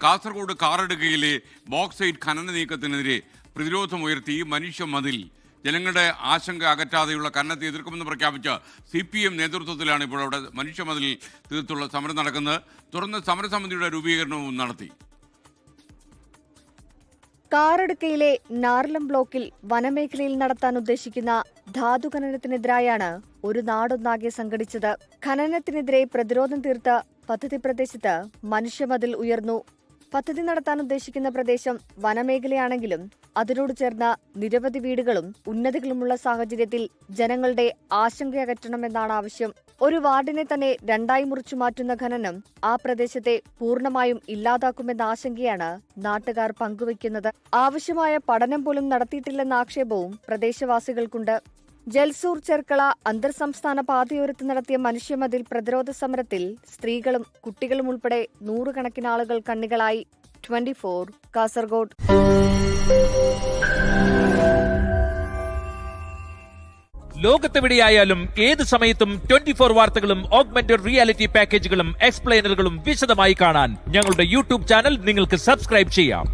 Kasaragod കാറടുക്കയിലെ bauxite ഖനന നീക്കത്തിനെതിരെ പ്രതിരോധമുയർത്തി മനുഷ്യ മതിൽ. ജനങ്ങളുടെ ആശങ്ക അകറ്റാതെയുള്ള ഖനനത്തെ എതിർക്കുമെന്ന് പ്രഖ്യാപിച്ച CPM നേതൃത്വത്തിലാണ് ഇപ്പോൾ അവിടെ മനുഷ്യമതിൽ തീർത്തുള്ള സമരം നടക്കുന്നത്. തുടർന്ന് സമരസമിതിയുടെ രൂപീകരണവും നടത്തി. കാറടുക്കയിലെ നാർലം ബ്ലോക്കിൽ വനമേഖലയിൽ നടത്താൻ ഉദ്ദേശിക്കുന്ന ധാതു ഖനനത്തിനെതിരായാണ് ഒരു നാടൊന്നാകെ സംഘടിച്ചത്. ഖനനത്തിനെതിരെ പ്രതിരോധം തീർത്ത പദ്ധതി പ്രദേശത്ത് മനുഷ്യമതിൽ ഉയർന്നു. പദ്ധതി നടത്താൻ ഉദ്ദേശിക്കുന്ന പ്രദേശം വനമേഖലയാണെങ്കിലും അതിനോട് ചേർന്ന നിരവധി വീടുകളും ഉന്നതികളുമുള്ള സാഹചര്യത്തിൽ ജനങ്ങളുടെ ആശങ്കയകറ്റണമെന്നാണ് ആവശ്യം. ഒരു വാർഡിനെ തന്നെ രണ്ടായി മുറിച്ചു മാറ്റുന്ന ഖനനം ആ പ്രദേശത്തെ പൂർണ്ണമായും ഇല്ലാതാക്കുമെന്ന ആശങ്കയാണ് നാട്ടുകാർ പങ്കുവയ്ക്കുന്നത്. ആവശ്യമായ പഠനം പോലും നടത്തിയിട്ടില്ലെന്ന ആക്ഷേപവും പ്രദേശവാസികൾക്കുണ്ട്. ജൽസൂർ ചെർക്കള അന്തർ സംസ്ഥാന പാതയോരത്ത് നടത്തിയ മനുഷ്യമതിൽ പ്രതിരോധ സമരത്തിൽ സ്ത്രീകളും കുട്ടികളും ഉൾപ്പെടെ നൂറുകണക്കിന് ആളുകൾ കണ്ണികളായി. 24 കാസർഗോഡ്. ലോകത്തെവിടെയായാലും ഏത് സമയത്തും 24 വാർത്തകളും ഓഗ്മെന്റഡ് റിയാലിറ്റി പാക്കേജുകളും എക്സ്പ്ലെയിനറുകളും വിശദമായി കാണാൻ ഞങ്ങളുടെ YouTube ചാനൽ നിങ്ങൾക്ക് സബ്സ്ക്രൈബ് ചെയ്യാം.